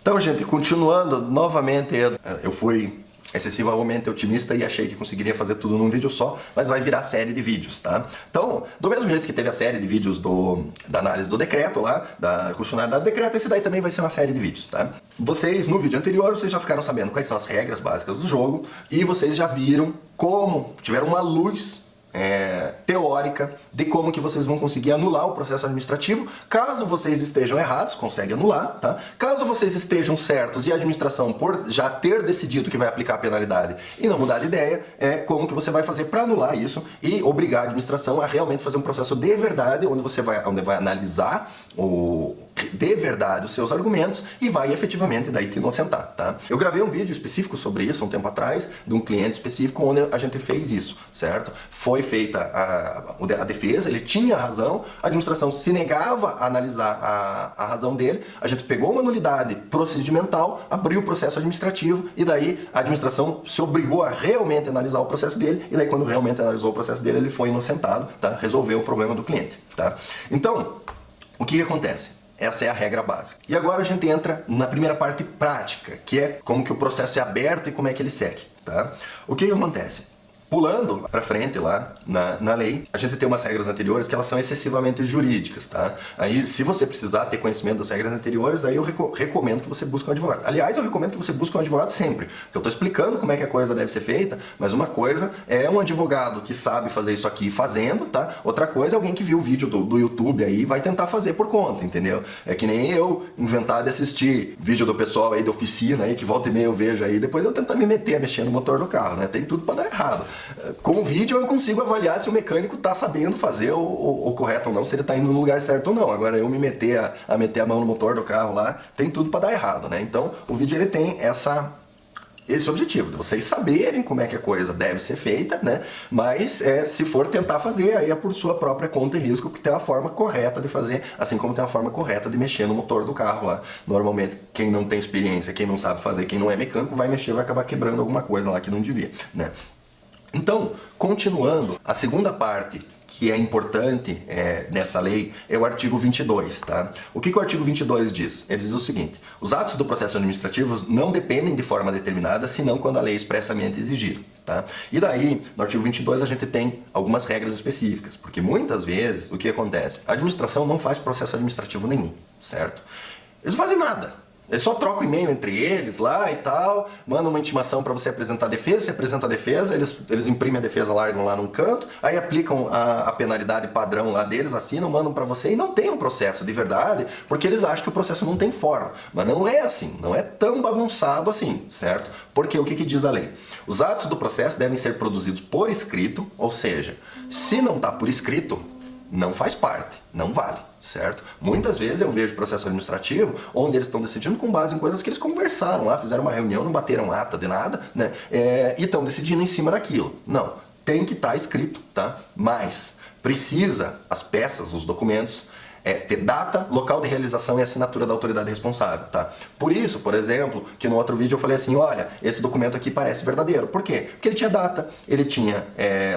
Então, gente, continuando, novamente, eu fui excessivamente otimista e achei que conseguiria fazer tudo num vídeo só, mas vai virar série de vídeos, tá? Então, do mesmo jeito que teve a série de vídeos da análise do decreto lá, da funcionalidade do decreto, esse daí também vai ser uma série de vídeos, tá? Vocês, no vídeo anterior, vocês já ficaram sabendo quais são as regras básicas do jogo e vocês já viram como, tiveram uma luz teórica de como que vocês vão conseguir anular o processo administrativo. Caso vocês estejam errados, consegue anular, tá? Caso vocês estejam certos e a administração, por já ter decidido que vai aplicar a penalidade e não mudar de ideia, como que você vai fazer para anular isso e obrigar a administração a realmente fazer um processo de verdade, onde vai analisar de verdade os seus argumentos e vai efetivamente daí te inocentar, tá? Eu gravei um vídeo específico sobre isso um tempo atrás, de um cliente específico onde a gente fez isso, certo? Foi feita a defesa, ele tinha razão, a administração se negava a analisar a razão dele, a gente pegou uma nulidade procedimental, abriu o processo administrativo e daí a administração se obrigou a realmente analisar o processo dele e daí quando realmente analisou o processo dele, ele foi inocentado, tá? Resolveu o problema do cliente, tá? Então, o que acontece? Essa é a regra básica. E agora a gente entra na primeira parte prática, que é como que o processo é aberto e como é que ele segue, tá? O que acontece? Pulando para frente lá na lei, a gente tem umas regras anteriores que elas são excessivamente jurídicas, tá? Aí, se você precisar ter conhecimento das regras anteriores, aí eu recomendo que você busque um advogado. Aliás, eu recomendo que você busque um advogado sempre, porque eu estou explicando como é que a coisa deve ser feita, mas uma coisa é um advogado que sabe fazer isso aqui fazendo, tá? Outra coisa é alguém que viu o vídeo do YouTube aí e vai tentar fazer por conta, entendeu? É que nem eu inventar de assistir vídeo do pessoal aí da oficina aí, que volta e meia eu vejo aí, depois eu tentar me meter a mexer no motor do carro, né? Tem tudo para dar errado. Com o vídeo eu consigo avaliar se o mecânico está sabendo fazer o correto ou não, se ele está indo no lugar certo ou não. Agora eu me meter a meter a mão no motor do carro lá, tem tudo para dar errado, né? Então o vídeo ele tem esse objetivo, de vocês saberem como é que a coisa deve ser feita, né? Mas se for tentar fazer, aí é por sua própria conta e risco, porque tem uma forma correta de fazer, assim como tem uma forma correta de mexer no motor do carro lá. Normalmente, quem não tem experiência, quem não sabe fazer, quem não é mecânico, vai mexer, vai acabar quebrando alguma coisa lá que não devia, né? Então, continuando, a segunda parte que é importante nessa lei é o artigo 22, tá? O que o artigo 22 diz? Ele diz o seguinte: os atos do processo administrativo não dependem de forma determinada, senão quando a lei expressamente exigir, tá? E daí, no artigo 22 a gente tem algumas regras específicas, porque muitas vezes o que acontece? A administração não faz processo administrativo nenhum, certo? Eles não fazem nada. Eles só trocam e-mail entre eles lá e tal, mandam uma intimação para você apresentar a defesa, você apresenta a defesa, eles imprimem a defesa, largam lá num canto, aí aplicam a penalidade padrão lá deles, assinam, mandam para você e não tem um processo de verdade, porque eles acham que o processo não tem forma. Mas não é assim, não é tão bagunçado assim, certo? Porque o que diz a lei? Os atos do processo devem ser produzidos por escrito, ou seja, se não está por escrito, não faz parte, não vale, certo? Muitas vezes eu vejo processo administrativo onde eles estão decidindo com base em coisas que eles conversaram lá, fizeram uma reunião, não bateram ata de nada, né? E estão decidindo em cima daquilo. Não, tem que estar escrito, tá? Mas precisa as peças, os documentos, ter data, local de realização e assinatura da autoridade responsável, tá? Por isso, por exemplo, que no outro vídeo eu falei assim, olha, esse documento aqui parece verdadeiro. Por quê? Porque ele tinha data, ele tinha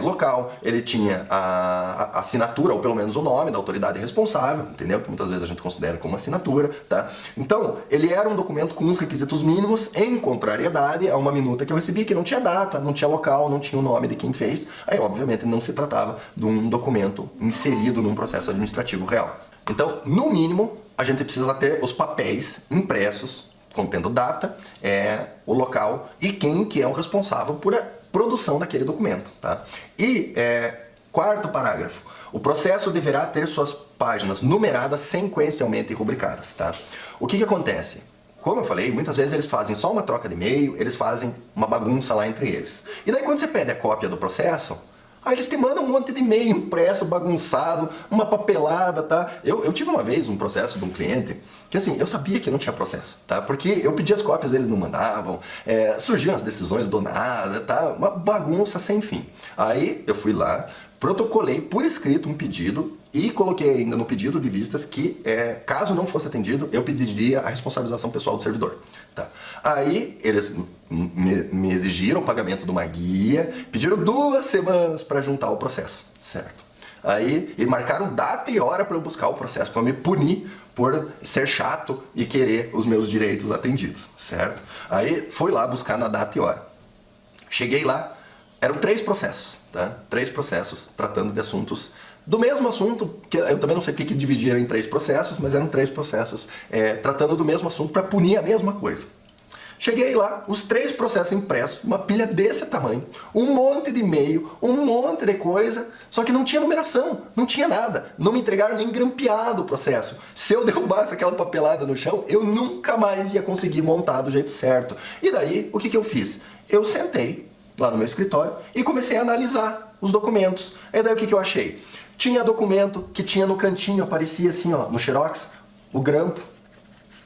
local, ele tinha a assinatura, ou pelo menos o nome da autoridade responsável, entendeu? Que muitas vezes a gente considera como assinatura, tá? Então, ele era um documento com os requisitos mínimos, em contrariedade a uma minuta que eu recebi, que não tinha data, não tinha local, não tinha o nome de quem fez. Aí, obviamente, não se tratava de um documento inserido num processo administrativo real. Então, no mínimo, a gente precisa ter os papéis impressos, contendo data, o local e quem que é o responsável por a produção daquele documento, tá? E, quarto parágrafo, o processo deverá ter suas páginas numeradas sequencialmente rubricadas, tá? O que acontece? Como eu falei, muitas vezes eles fazem só uma troca de e-mail, eles fazem uma bagunça lá entre eles. E daí quando você pede a cópia do processo, aí eles te mandam um monte de e-mail impresso, bagunçado, uma papelada, tá? Eu tive uma vez um processo de um cliente que assim, eu sabia que não tinha processo, tá? Porque eu pedi as cópias, eles não mandavam, surgiam as decisões do nada, tá? Uma bagunça sem fim. Aí eu fui lá, protocolei por escrito um pedido e coloquei ainda no pedido de vistas que, caso não fosse atendido, eu pediria a responsabilização pessoal do servidor. Tá? Aí eles me exigiram o pagamento de uma guia, pediram 2 semanas para juntar o processo, certo? Aí e marcaram data e hora para eu buscar o processo, para me punir por ser chato e querer os meus direitos atendidos, certo? Aí fui lá buscar na data e hora. Cheguei lá, eram 3 processos, tá? 3 processos tratando de assuntos do mesmo assunto, que eu também não sei porque que dividiram em 3 processos, mas eram 3 processos tratando do mesmo assunto para punir a mesma coisa. Cheguei lá, os 3 processos impressos, uma pilha desse tamanho, um monte de e-mail, um monte de coisa, só que não tinha numeração, não tinha nada. Não me entregaram nem grampeado o processo. Se eu derrubasse aquela papelada no chão, eu nunca mais ia conseguir montar do jeito certo. E daí, o que eu fiz? Eu sentei lá no meu escritório e comecei a analisar os documentos. E daí o que eu achei? Tinha documento que tinha no cantinho, aparecia assim, ó, no Xerox, o grampo.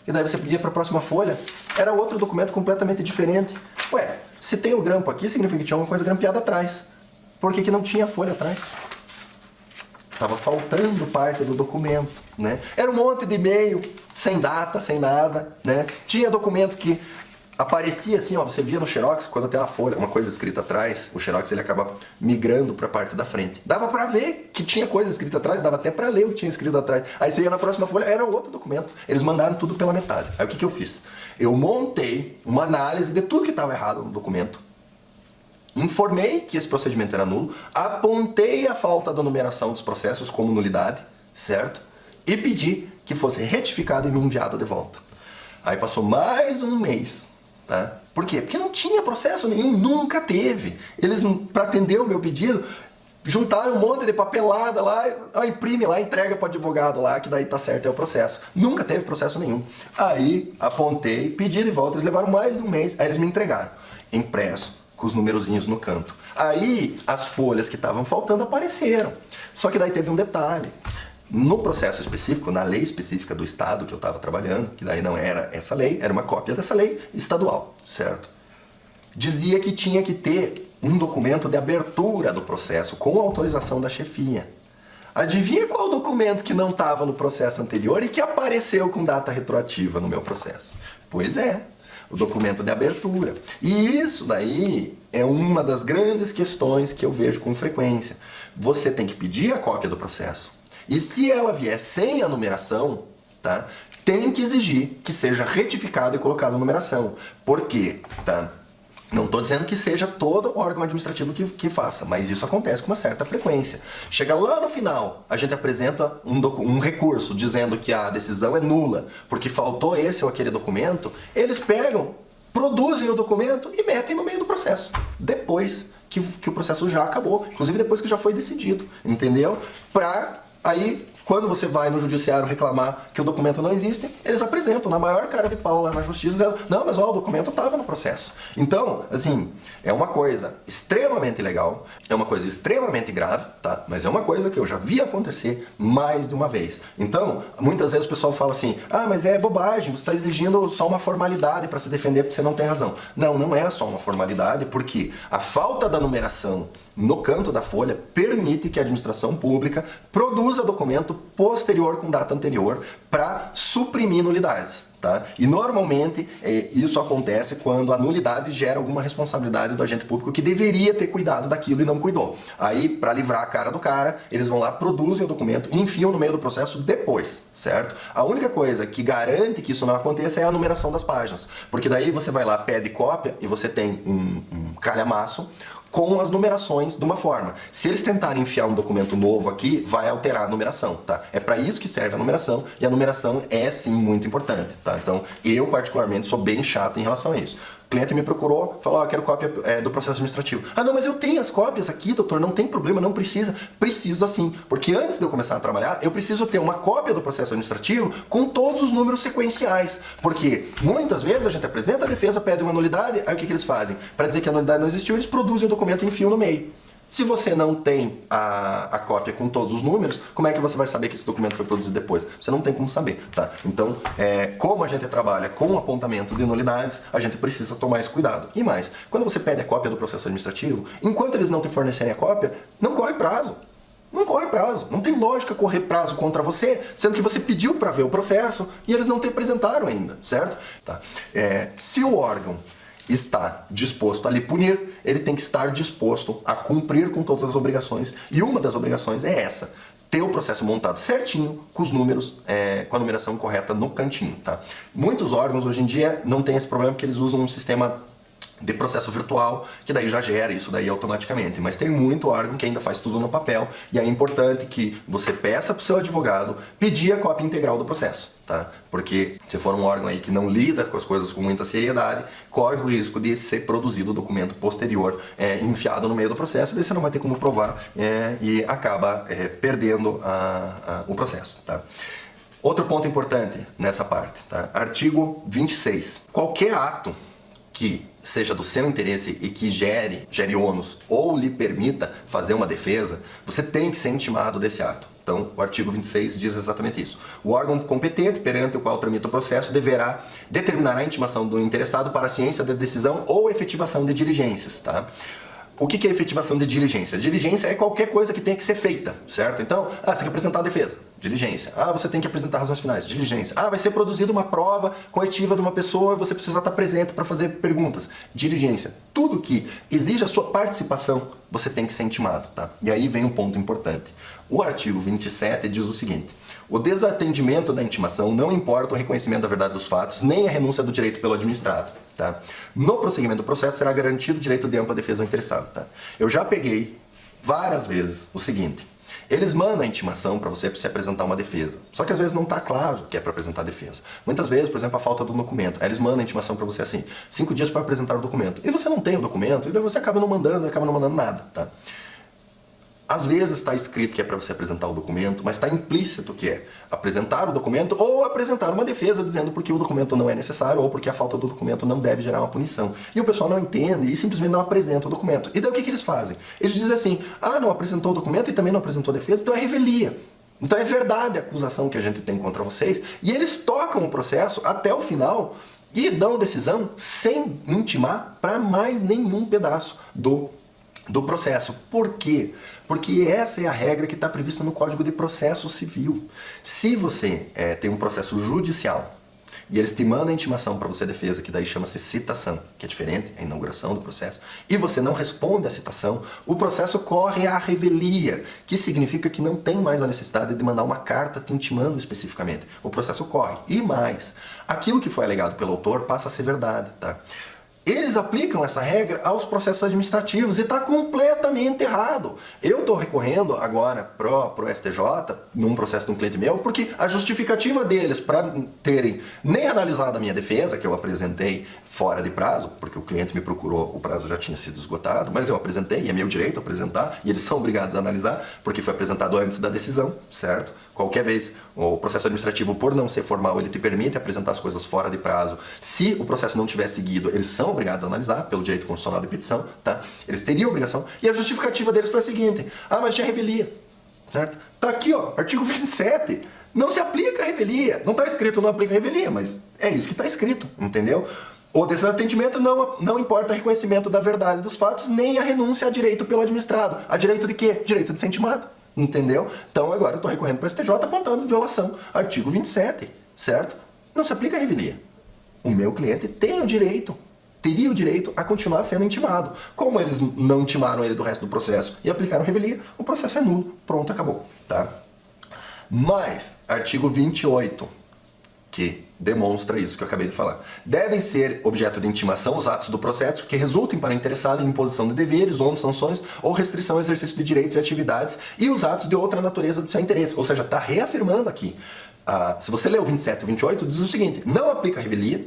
E daí você pedia para a próxima folha, era outro documento completamente diferente. Ué, se tem o grampo aqui, significa que tinha alguma coisa grampeada atrás. Por que não tinha folha atrás? Tava faltando parte do documento, né? Era um monte de e-mail, sem data, sem nada, né? Tinha documento que aparecia assim, ó, você via no Xerox, quando tem uma folha, uma coisa escrita atrás, o Xerox ele acaba migrando para a parte da frente. Dava para ver que tinha coisa escrita atrás, dava até para ler o que tinha escrito atrás. Aí você ia na próxima folha, era outro documento. Eles mandaram tudo pela metade. Aí o que eu fiz? Eu montei uma análise de tudo que estava errado no documento, informei que esse procedimento era nulo, apontei a falta da numeração dos processos como nulidade, certo? E pedi que fosse retificado e me enviado de volta. Aí passou mais um mês. Tá? Por quê? Porque não tinha processo nenhum, nunca teve. Eles, para atender o meu pedido, juntaram um monte de papelada lá, imprime lá, entrega para o advogado lá, que daí tá certo, é o processo. Nunca teve processo nenhum. Aí, apontei, pedi de volta, eles levaram mais de um mês, aí eles me entregaram. Impresso, com os numerozinhos no canto. Aí, as folhas que estavam faltando apareceram. Só que daí teve um detalhe. No processo específico, na lei específica do estado que eu estava trabalhando, que daí não era essa lei, era uma cópia dessa lei estadual, certo? Dizia que tinha que ter um documento de abertura do processo com autorização da chefia. Adivinha qual documento que não estava no processo anterior e que apareceu com data retroativa no meu processo? Pois é, o documento de abertura. E isso daí é uma das grandes questões que eu vejo com frequência. Você tem que pedir a cópia do processo. E se ela vier sem a numeração, tá, tem que exigir que seja retificado e colocado a numeração. Por quê? Tá? Não estou dizendo que seja todo órgão administrativo que faça, mas isso acontece com uma certa frequência. Chega lá no final, a gente apresenta um recurso dizendo que a decisão é nula, porque faltou esse ou aquele documento, eles pegam, produzem o documento e metem no meio do processo. Depois que o processo já acabou, inclusive depois que já foi decidido, entendeu? Aí, quando você vai no judiciário reclamar que o documento não existe, eles apresentam na maior cara de pau lá na justiça, dizendo, não, mas ó, o documento estava no processo. Então, assim, é uma coisa extremamente legal, é uma coisa extremamente grave, tá? Mas é uma coisa que eu já vi acontecer mais de uma vez. Então, muitas vezes o pessoal fala assim, ah, mas é bobagem, você está exigindo só uma formalidade para se defender porque você não tem razão. Não, não é só uma formalidade, porque a falta da numeração no canto da folha permite que a administração pública produza documento posterior com data anterior para suprimir nulidades. Tá? E normalmente isso acontece quando a nulidade gera alguma responsabilidade do agente público que deveria ter cuidado daquilo e não cuidou. Aí, para livrar a cara do cara, eles vão lá, produzem o documento e enfiam no meio do processo depois, certo? A única coisa que garante que isso não aconteça é a numeração das páginas, porque daí você vai lá, pede cópia e você tem um calhamaço com as numerações de uma forma. Se eles tentarem enfiar um documento novo aqui, vai alterar a numeração, tá? É para isso que serve a numeração, e a numeração é sim muito importante, tá? Então, eu particularmente sou bem chato em relação a isso. O cliente me procurou, falou, quero cópia do processo administrativo. Ah, não, mas eu tenho as cópias aqui, doutor, não tem problema, não precisa. Precisa sim, porque antes de eu começar a trabalhar, eu preciso ter uma cópia do processo administrativo com todos os números sequenciais, porque muitas vezes a gente apresenta a defesa, pede uma nulidade, aí o que eles fazem? Para dizer que a nulidade não existiu, eles produzem o documento e enfiam no meio. Se você não tem a cópia com todos os números, como é que você vai saber que esse documento foi produzido depois? Você não tem como saber, tá? Então, como a gente trabalha com apontamento de nulidades, a gente precisa tomar esse cuidado. E mais, quando você pede a cópia do processo administrativo, enquanto eles não te fornecerem a cópia, não corre prazo. Não corre prazo. Não tem lógica correr prazo contra você, sendo que você pediu para ver o processo e eles não te apresentaram ainda, certo? Tá. Se o órgão está disposto a lhe punir, ele tem que estar disposto a cumprir com todas as obrigações. E uma das obrigações é essa. ter o processo montado certinho, com os números, com a numeração correta no cantinho, tá? Muitos órgãos hoje em dia não tem esse problema porque eles usam um sistema de processo virtual, que daí já gera isso daí automaticamente. Mas tem muito órgão que ainda faz tudo no papel, e é importante que você peça para o seu advogado pedir a cópia integral do processo, tá? Porque se for um órgão aí que não lida com as coisas com muita seriedade, corre o risco de ser produzido documento posterior enfiado no meio do processo, e daí você não vai ter como provar e acaba perdendo o processo, tá? Outro ponto importante nessa parte, tá? Artigo 26. Qualquer ato que seja do seu interesse e que gere ônus ou lhe permita fazer uma defesa, você tem que ser intimado desse ato. Então, o artigo 26 diz exatamente isso. O órgão competente perante o qual tramita o processo deverá determinar a intimação do interessado para a ciência da decisão ou efetivação de diligências, tá? O que é efetivação de diligência? Diligência é qualquer coisa que tenha que ser feita, certo? Então, você tem que apresentar a defesa, diligência. Você tem que apresentar razões finais, diligência. Vai ser produzida uma prova coletiva de uma pessoa e você precisa estar presente para fazer perguntas, diligência. Tudo que exige a sua participação, você tem que ser intimado, tá? E aí vem um ponto importante. O artigo 27 diz o seguinte: o desatendimento da intimação não importa o reconhecimento da verdade dos fatos, nem a renúncia do direito pelo administrado, tá? No prosseguimento do processo será garantido o direito de ampla defesa ao interessado, tá? Eu já peguei várias vezes o seguinte: eles mandam a intimação para você se apresentar uma defesa, só que às vezes não está claro que é para apresentar defesa. Muitas vezes, por exemplo, a falta do documento. Aí eles mandam a intimação para você assim: 5 dias para apresentar o documento. E você não tem o documento, e daí você acaba não mandando nada, tá? Às vezes está escrito que é para você apresentar o documento, mas está implícito que é apresentar o documento ou apresentar uma defesa dizendo porque o documento não é necessário ou porque a falta do documento não deve gerar uma punição. E o pessoal não entende e simplesmente não apresenta o documento. E daí o que eles fazem? Eles dizem assim: não apresentou o documento e também não apresentou a defesa, então é revelia. Então é verdade a acusação que a gente tem contra vocês, e eles tocam o processo até o final e dão decisão sem intimar para mais nenhum pedaço do processo. Por quê? Porque essa é a regra que está prevista no Código de Processo Civil. Se você tem um processo judicial e eles te mandam a intimação para você defesa, que daí chama-se citação, que é diferente, é a inauguração do processo, e você não responde à citação, o processo corre à revelia, que significa que não tem mais a necessidade de mandar uma carta te intimando especificamente. O processo corre. E mais, aquilo que foi alegado pelo autor passa a ser verdade, tá? Eles aplicam essa regra aos processos administrativos e está completamente errado. Eu estou recorrendo agora pro STJ, num processo de um cliente meu, porque a justificativa deles para terem nem analisado a minha defesa, que eu apresentei fora de prazo, porque o cliente me procurou, o prazo já tinha sido esgotado, mas eu apresentei, e é meu direito apresentar, e eles são obrigados a analisar, porque foi apresentado antes da decisão, certo? Qualquer vez, o processo administrativo, por não ser formal, ele te permite apresentar as coisas fora de prazo. Se o processo não tiver seguido, eles são obrigados a analisar, pelo direito constitucional de petição, tá? Eles teriam obrigação. E a justificativa deles foi a seguinte: mas tinha revelia, certo? Tá aqui, ó, artigo 27. Não se aplica a revelia. Não está escrito não aplica a revelia, mas é isso que está escrito, entendeu? O desatendimento não importa reconhecimento da verdade dos fatos, nem a renúncia a direito pelo administrado. A direito de quê? Direito de ser intimado. Entendeu? Então agora eu estou recorrendo para o STJ apontando violação. Artigo 27, certo? Não se aplica a revelia. O meu cliente tem o direito, teria o direito a continuar sendo intimado. Como eles não intimaram ele do resto do processo e aplicaram revelia, o processo é nulo. Pronto, acabou. Tá? Mas, artigo 28, que demonstra isso que eu acabei de falar. Devem ser objeto de intimação os atos do processo que resultem para o interessado em imposição de deveres, ou sanções, ou restrição ao exercício de direitos e atividades, e os atos de outra natureza de seu interesse. Ou seja, está reafirmando aqui. Se você ler o 27 e o 28, diz o seguinte: não aplica a revelia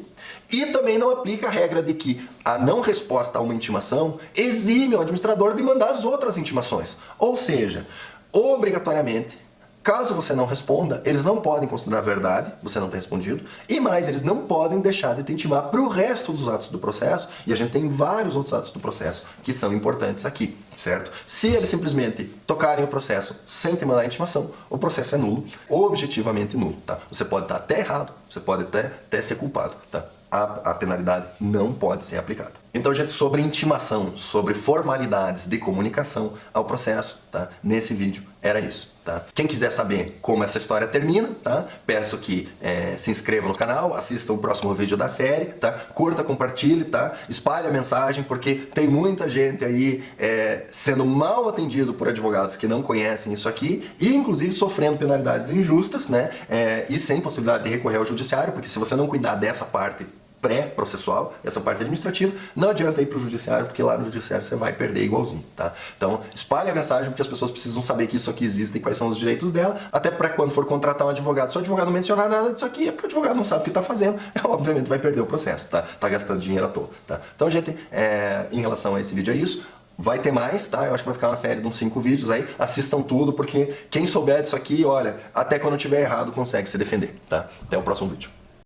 e também não aplica a regra de que a não resposta a uma intimação exime o administrador de mandar as outras intimações. Ou seja, obrigatoriamente, caso você não responda, eles não podem considerar verdade, você não ter respondido, e mais, eles não podem deixar de te intimar para o resto dos atos do processo, e a gente tem vários outros atos do processo que são importantes aqui, certo? Se eles simplesmente tocarem o processo sem te mandar a intimação, o processo é nulo, objetivamente nulo, tá? Você pode estar até errado, você pode até ser culpado, tá? A penalidade não pode ser aplicada. Então, gente, sobre intimação, sobre formalidades de comunicação ao processo, tá? Nesse vídeo era isso. tá? Quem quiser saber como essa história termina, tá? Peço que se inscreva no canal, assista o próximo vídeo da série, tá? Curta, compartilhe, tá? Espalhe a mensagem, porque tem muita gente aí sendo mal atendido por advogados que não conhecem isso aqui e inclusive sofrendo penalidades injustas, né? E sem possibilidade de recorrer ao judiciário, porque se você não cuidar dessa parte pré-processual, essa parte administrativa, não adianta ir para o judiciário, porque lá no judiciário você vai perder igualzinho, tá? Então, espalhe a mensagem, porque as pessoas precisam saber que isso aqui existe e quais são os direitos dela, até para quando for contratar um advogado, se o advogado não mencionar nada disso aqui, é porque o advogado não sabe o que está fazendo, obviamente vai perder o processo, tá? Tá gastando dinheiro à toa, tá? Então, gente, em relação a esse vídeo é isso. Vai ter mais, tá? Eu acho que vai ficar uma série de uns 5 vídeos aí. Assistam tudo, porque quem souber disso aqui, olha, até quando tiver errado consegue se defender, tá? Até o próximo vídeo.